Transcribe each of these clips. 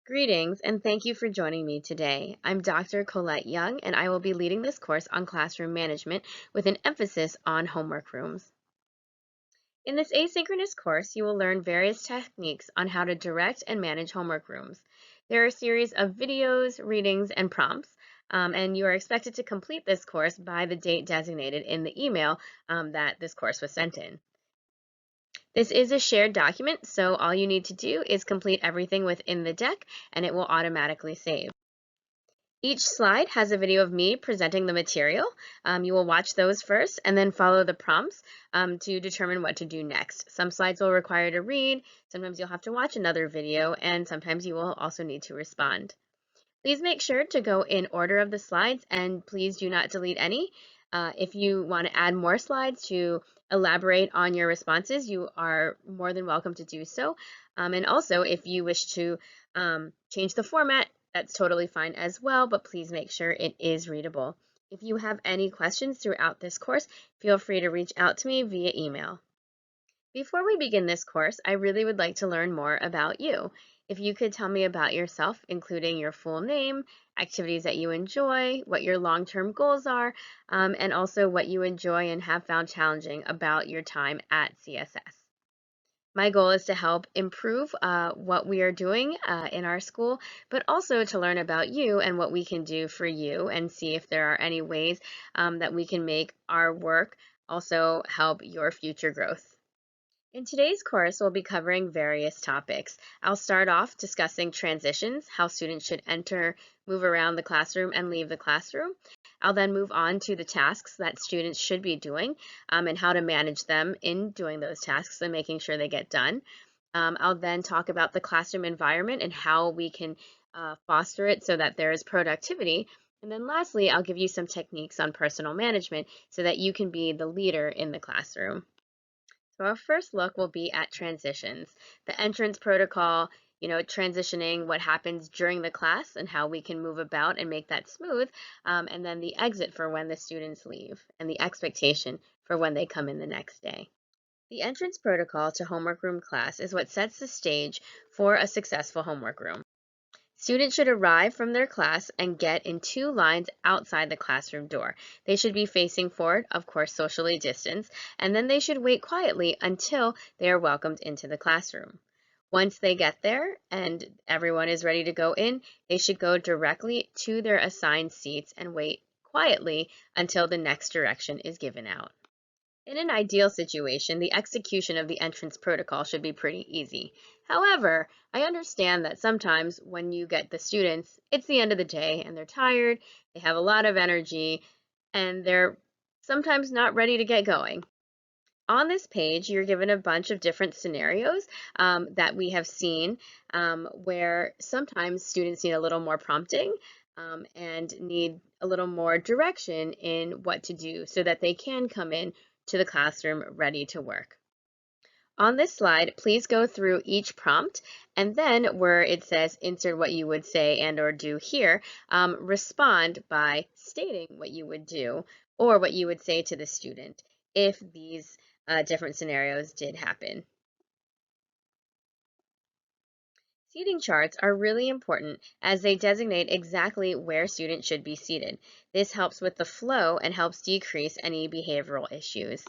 Greetings and thank you for joining me today. I'm Dr. Colette Young and I will be leading this course on classroom management with an emphasis on homework rooms. In this asynchronous course, you will learn various techniques on how to direct and manage homework rooms. There are a series of videos, readings, and prompts, and you are expected to complete this course by the date designated in the email that this course was sent in. This is a shared document, so all you need to do is complete everything within the deck and it will automatically save. Each slide has a video of me presenting the material. You will watch those first and then follow the prompts to determine what to do next. Some slides will require to read, sometimes you'll have to watch another video, and sometimes you will also need to respond. Please make sure to go in order of the slides and please do not delete any. If you want to add more slides to elaborate on your responses, you are more than welcome to do so. And also, if you wish to change the format, that's totally fine as well, but please make sure it is readable. If you have any questions throughout this course, feel free to reach out to me via email. Before we begin this course, I really would like to learn more about you. If you could tell me about yourself, including your full name, activities that you enjoy, what your long-term goals are, and also what you enjoy and have found challenging about your time at CSS. My goal is to help improve what we are doing in our school, but also to learn about you and what we can do for you and see if there are any ways that we can make our work also help your future growth. In today's course, we'll be covering various topics. I'll start off discussing transitions, how students should enter, move around the classroom, and leave the classroom. I'll then move on to the tasks that students should be doing and how to manage them in doing those tasks and making sure they get done. I'll then talk about the classroom environment and how we can foster it so that there is productivity. And then lastly, I'll give you some techniques on personal management so that you can be the leader in the classroom. So our first look will be at transitions, the entrance protocol, transitioning what happens during the class and how we can move about and make that smooth, and then the exit for when the students leave and the expectation for when they come in the next day. The entrance protocol to homework room class is what sets the stage for a successful homework room. Students should arrive from their class and get in two lines outside the classroom door. They should be facing forward, of course socially distanced, and then they should wait quietly until they are welcomed into the classroom. Once they get there and everyone is ready to go in, they should go directly to their assigned seats and wait quietly until the next direction is given out. In an ideal situation, the execution of the entrance protocol should be pretty easy. However, I understand that sometimes when you get the students, it's the end of the day and they're tired, they have a lot of energy, and they're sometimes not ready to get going. On this page, you're given a bunch of different scenarios that we have seen where sometimes students need a little more prompting and need a little more direction in what to do so that they can come in to the classroom ready to work. On this slide, please go through each prompt and then where it says insert what you would say and or do here, respond by stating what you would do or what you would say to the student if these different scenarios did happen. Seating charts are really important as they designate exactly where students should be seated. This helps with the flow and helps decrease any behavioral issues.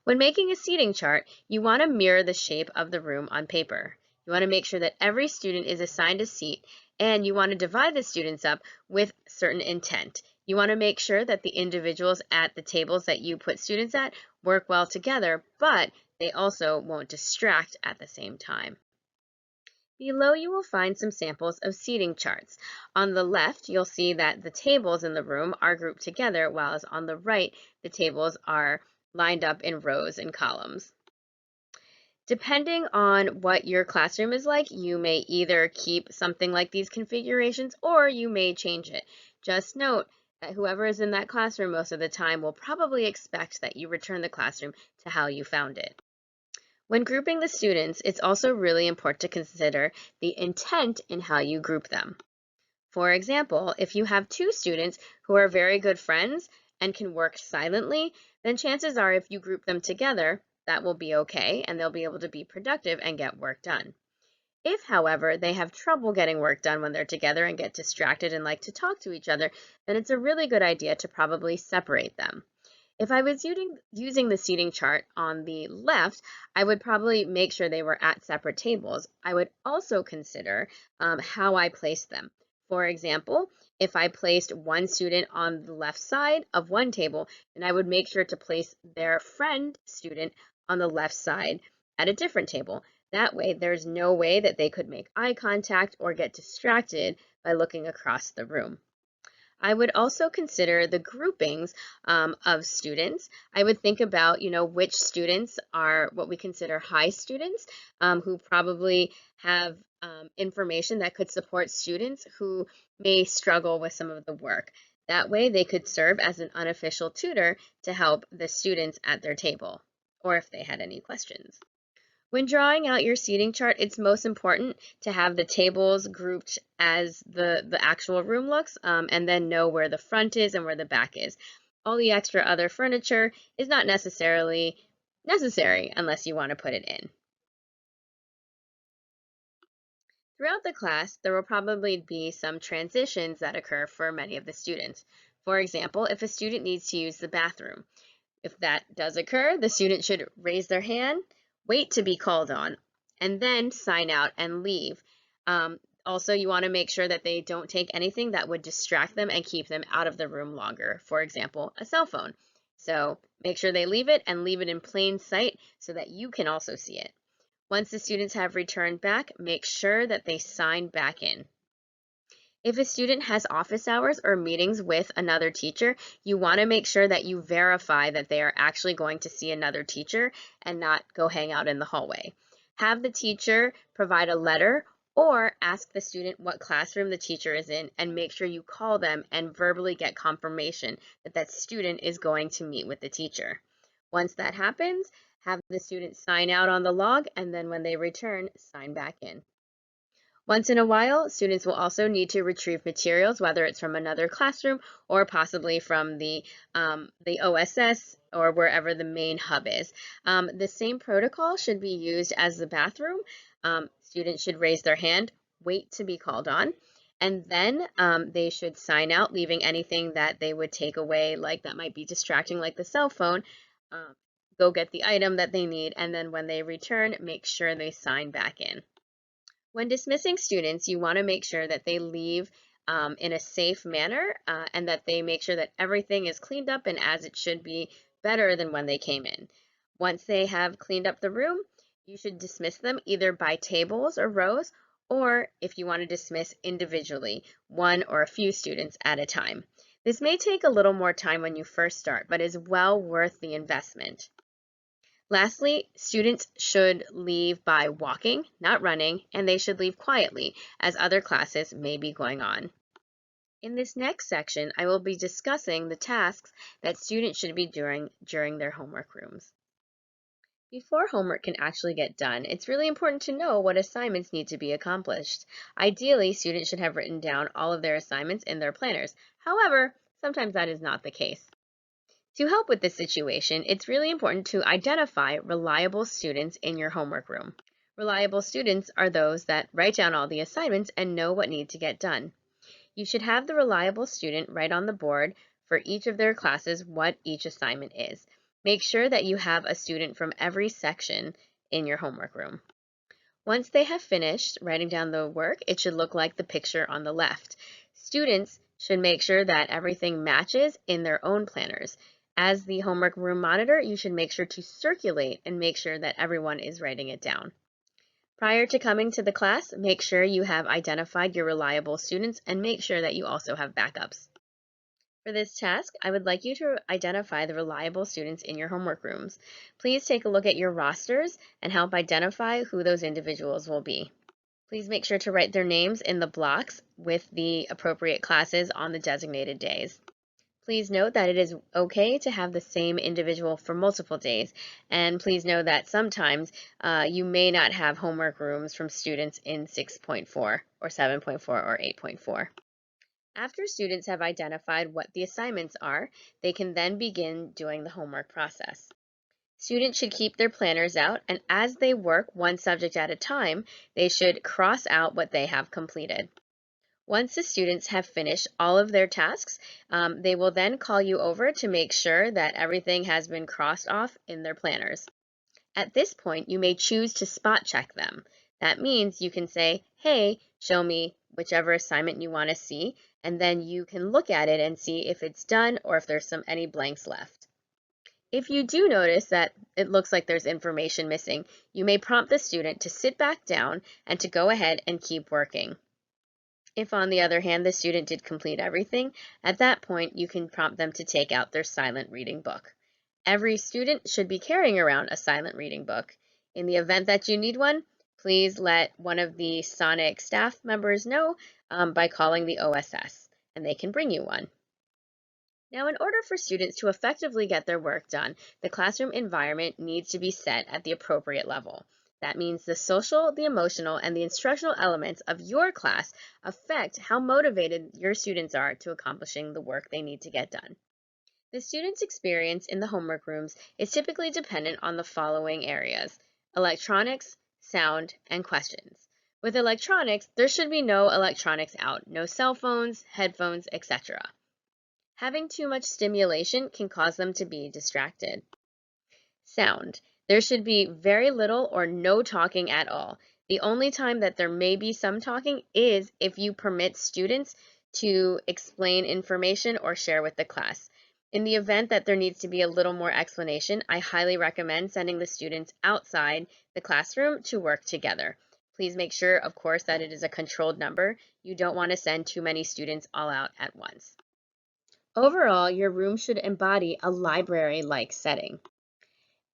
When making a seating chart, you want to mirror the shape of the room on paper. You want to make sure that every student is assigned a seat, and you want to divide the students up with certain intent. You want to make sure that the individuals at the tables that you put students at work well together, but they also won't distract at the same time. Below you will find some samples of seating charts. On the left, you'll see that the tables in the room are grouped together, while on the right, the tables are lined up in rows and columns. Depending on what your classroom is like, you may either keep something like these configurations or you may change it. Just note that whoever is in that classroom most of the time will probably expect that you return the classroom to how you found it. When grouping the students, it's also really important to consider the intent in how you group them. For example, if you have two students who are very good friends and can work silently, then chances are if you group them together, that will be okay and they'll be able to be productive and get work done. If, however, they have trouble getting work done when they're together and get distracted and like to talk to each other, then it's a really good idea to probably separate them. If I was using the seating chart on the left, I would probably make sure they were at separate tables. I would also consider how I placed them. For example, if I placed one student on the left side of one table, then I would make sure to place their friend student on the left side at a different table. That way, there's no way that they could make eye contact or get distracted by looking across the room. I would also consider the groupings of students. I would think about, which students are what we consider high students who probably have information that could support students who may struggle with some of the work. That way they could serve as an unofficial tutor to help the students at their table, or if they had any questions. When drawing out your seating chart, it's most important to have the tables grouped as the actual room looks, and then know where the front is and where the back is. All the extra other furniture is not necessarily necessary unless you want to put it in. Throughout the class, there will probably be some transitions that occur for many of the students. For example, if a student needs to use the bathroom, if that does occur, the student should raise their hand, wait to be called on, and then sign out and leave. Also, you want to make sure that they don't take anything that would distract them and keep them out of the room longer. For example, a cell phone. So make sure they leave it and leave it in plain sight so that you can also see it. Once the students have returned back, make sure that they sign back in. If a student has office hours or meetings with another teacher, you want to make sure that you verify that they are actually going to see another teacher and not go hang out in the hallway. Have the teacher provide a letter or ask the student what classroom the teacher is in and make sure you call them and verbally get confirmation that that student is going to meet with the teacher. Once that happens, have the student sign out on the log and then when they return, sign back in. Once in a while, students will also need to retrieve materials, whether it's from another classroom or possibly from the OSS or wherever the main hub is. The same protocol should be used as the bathroom. Students should raise their hand, wait to be called on, and then they should sign out, leaving anything that they would take away, like that might be distracting, like the cell phone. Go get the item that they need, and then when they return, make sure they sign back in. When dismissing students, you want to make sure that they leave in a safe manner and that they make sure that everything is cleaned up and as it should be, better than when they came in. Once they have cleaned up the room, you should dismiss them either by tables or rows, or if you want to dismiss individually, one or a few students at a time. This may take a little more time when you first start, but is well worth the investment. Lastly, students should leave by walking, not running, and they should leave quietly, as other classes may be going on. In this next section, I will be discussing the tasks that students should be doing during their homework rooms. Before homework can actually get done, it's really important to know what assignments need to be accomplished. Ideally, students should have written down all of their assignments in their planners. However, sometimes that is not the case. To help with this situation, it's really important to identify reliable students in your homework room. Reliable students are those that write down all the assignments and know what needs to get done. You should have the reliable student write on the board for each of their classes what each assignment is. Make sure that you have a student from every section in your homework room. Once they have finished writing down the work, it should look like the picture on the left. Students should make sure that everything matches in their own planners. As the homework room monitor, you should make sure to circulate and make sure that everyone is writing it down. Prior to coming to the class, make sure you have identified your reliable students and make sure that you also have backups. For this task, I would like you to identify the reliable students in your homework rooms. Please take a look at your rosters and help identify who those individuals will be. Please make sure to write their names in the blocks with the appropriate classes on the designated days. Please note that it is okay to have the same individual for multiple days, and please know that sometimes you may not have homework rooms from students in 6.4 or 7.4 or 8.4. After students have identified what the assignments are, they can then begin doing the homework process. Students should keep their planners out, and as they work one subject at a time, they should cross out what they have completed. Once the students have finished all of their tasks, they will then call you over to make sure that everything has been crossed off in their planners. At this point, you may choose to spot check them. That means you can say, hey, show me whichever assignment you want to see, and then you can look at it and see if it's done or if there's any blanks left. If you do notice that it looks like there's information missing, you may prompt the student to sit back down and to go ahead and keep working. If, on the other hand, the student did complete everything, at that point you can prompt them to take out their silent reading book. Every student should be carrying around a silent reading book. In the event that you need one, please let one of the Sonic staff members know by calling the OSS, and they can bring you one. Now, in order for students to effectively get their work done, the classroom environment needs to be set at the appropriate level. That means the social, the emotional, and the instructional elements of your class affect how motivated your students are to accomplishing the work they need to get done. The students' experience in the homework rooms is typically dependent on the following areas: electronics, sound, and questions. With electronics, there should be no electronics out, no cell phones, headphones, etc. Having too much stimulation can cause them to be distracted. Sound. There should be very little or no talking at all. The only time that there may be some talking is if you permit students to explain information or share with the class. In the event that there needs to be a little more explanation, I highly recommend sending the students outside the classroom to work together. Please make sure, of course, that it is a controlled number. You don't want to send too many students all out at once. Overall, your room should embody a library-like setting.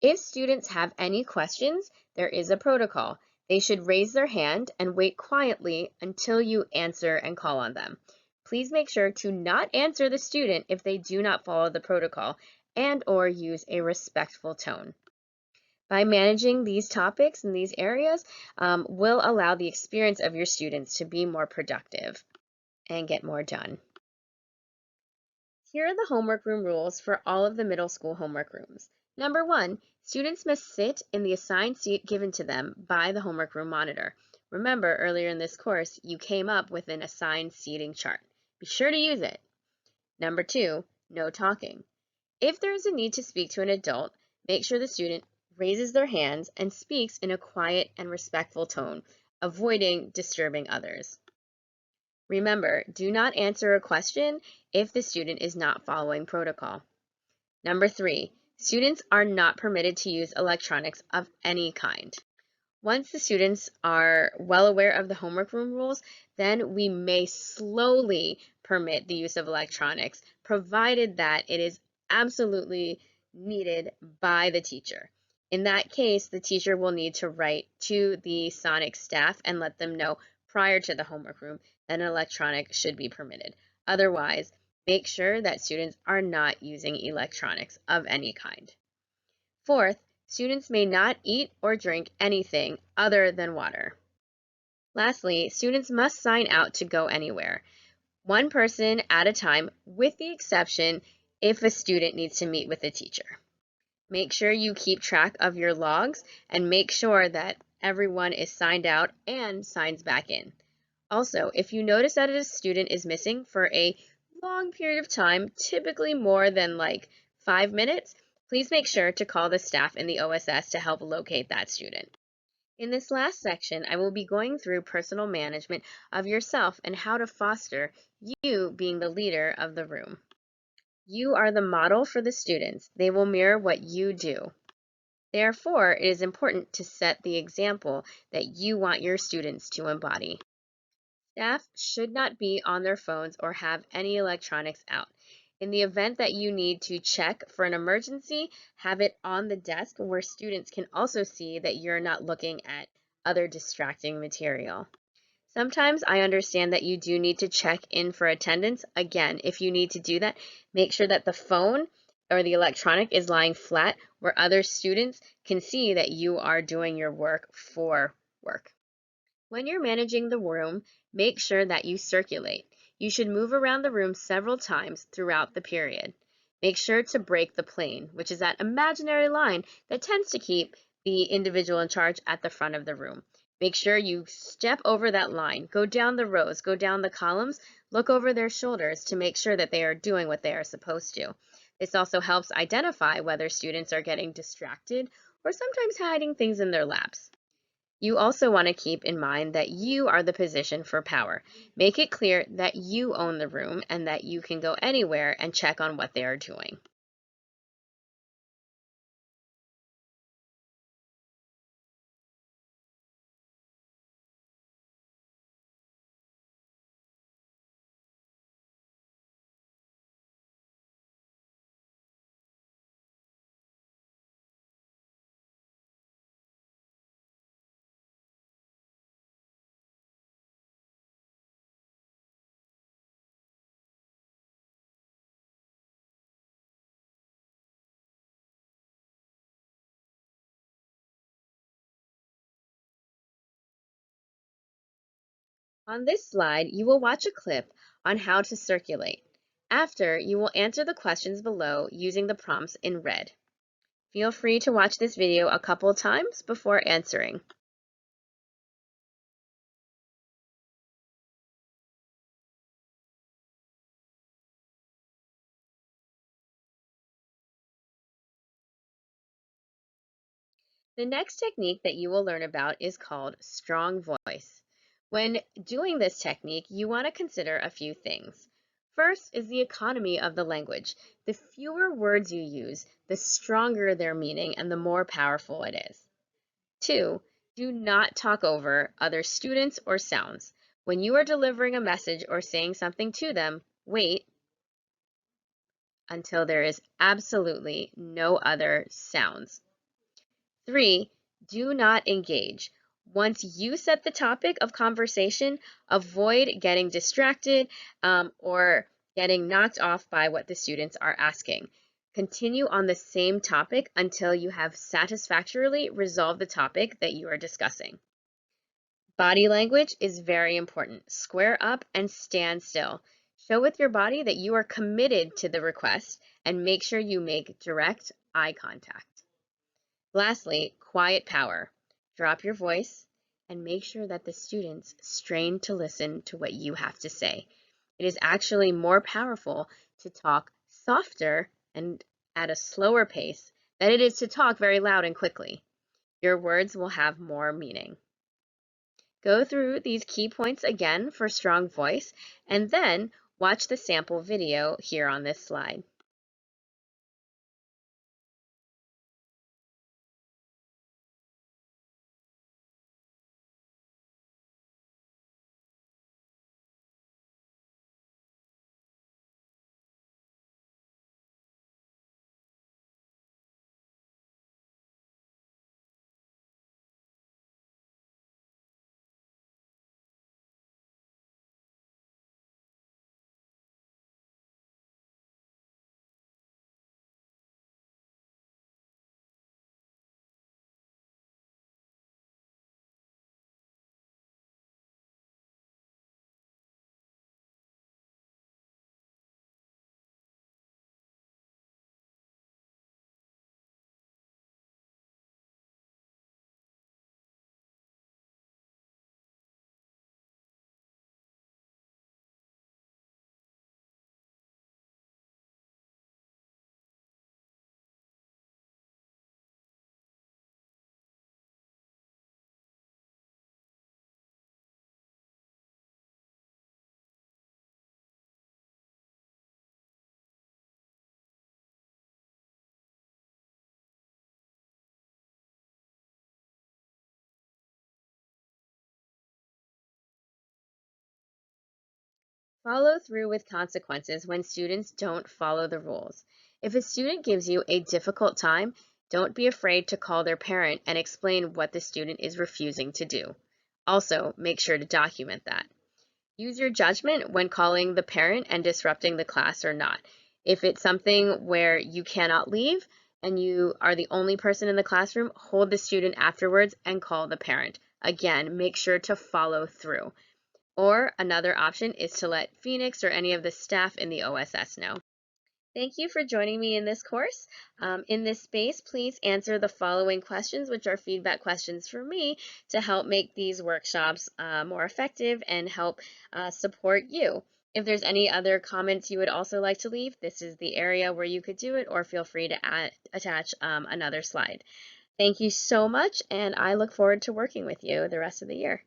If students have any questions, there is a protocol. They should raise their hand and wait quietly until you answer and call on them. Please make sure to not answer the student if they do not follow the protocol and/or use a respectful tone. By managing these topics and these areas will allow the experience of your students to be more productive and get more done. Here are the homework room rules for all of the middle school homework rooms. Number 1, students must sit in the assigned seat given to them by the homework room monitor. Remember, earlier in this course, you came up with an assigned seating chart. Be sure to use it. Number 2, no talking. If there is a need to speak to an adult, make sure the student raises their hands and speaks in a quiet and respectful tone, avoiding disturbing others. Remember, do not answer a question if the student is not following protocol. Number 3, students are not permitted to use electronics of any kind. Once the students are well aware of the homework room rules, then we may slowly permit the use of electronics, provided that it is absolutely needed by the teacher. In that case, the teacher will need to write to the Sonic staff and let them know prior to the homework room that an electronic should be permitted. Otherwise, make sure that students are not using electronics of any kind. Fourth, students may not eat or drink anything other than water. Lastly, students must sign out to go anywhere, one person at a time, with the exception if a student needs to meet with a teacher. Make sure you keep track of your logs and make sure that everyone is signed out and signs back in. Also, if you notice that a student is missing for a long period of time, typically more than like 5 minutes, please make sure to call the staff in the OSS to help locate that student. In this last section, I will be going through personal management of yourself and how to foster you being the leader of the room. You are the model for the students. They will mirror what you do. Therefore, it is important to set the example that you want your students to embody. Staff should not be on their phones or have any electronics out. In the event that you need to check for an emergency, have it on the desk where students can also see that you're not looking at other distracting material. Sometimes I understand that you do need to check in for attendance. Again, if you need to do that, make sure that the phone or the electronic is lying flat where other students can see that you are doing your work for work. When you're managing the room, make sure that you circulate. You should move around the room several times throughout the period. Make sure to break the plane, which is that imaginary line that tends to keep the individual in charge at the front of the room. Make sure you step over that line, go down the rows, go down the columns, look over their shoulders to make sure that they are doing what they are supposed to. This also helps identify whether students are getting distracted or sometimes hiding things in their laps. You also want to keep in mind that you are the position for power. Make it clear that you own the room and that you can go anywhere and check on what they are doing. On this slide, you will watch a clip on how to circulate. After, you will answer the questions below using the prompts in red. Feel free to watch this video a couple times before answering. The next technique that you will learn about is called strong voice. When doing this technique, you want to consider a few things. First is the economy of the language. The fewer words you use, the stronger their meaning and the more powerful it is. Two, do not talk over other students or sounds. When you are delivering a message or saying something to them, wait until there is absolutely no other sounds. Three, do not engage. Once you set the topic of conversation, avoid getting distracted or getting knocked off by what the students are asking. Continue on the same topic until you have satisfactorily resolved the topic that you are discussing. Body language is very important. Square up and stand still. Show with your body that you are committed to the request and make sure you make direct eye contact. Lastly, quiet power. Drop your voice and make sure that the students strain to listen to what you have to say. It is actually more powerful to talk softer and at a slower pace than it is to talk very loud and quickly. Your words will have more meaning. Go through these key points again for strong voice and then watch the sample video here on this slide. Follow through with consequences when students don't follow the rules. If a student gives you a difficult time, don't be afraid to call their parent and explain what the student is refusing to do. Also, make sure to document that. Use your judgment when calling the parent and disrupting the class or not. If it's something where you cannot leave and you are the only person in the classroom, hold the student afterwards and call the parent. Again, make sure to follow through. Or another option is to let Phoenix or any of the staff in the OSS know. Thank you for joining me in this course. In this space, please answer the following questions, which are feedback questions for me to help make these workshops more effective and help support you. If there's any other comments you would also like to leave, this is the area where you could do it, or feel free to attach another slide. Thank you so much, and I look forward to working with you the rest of the year.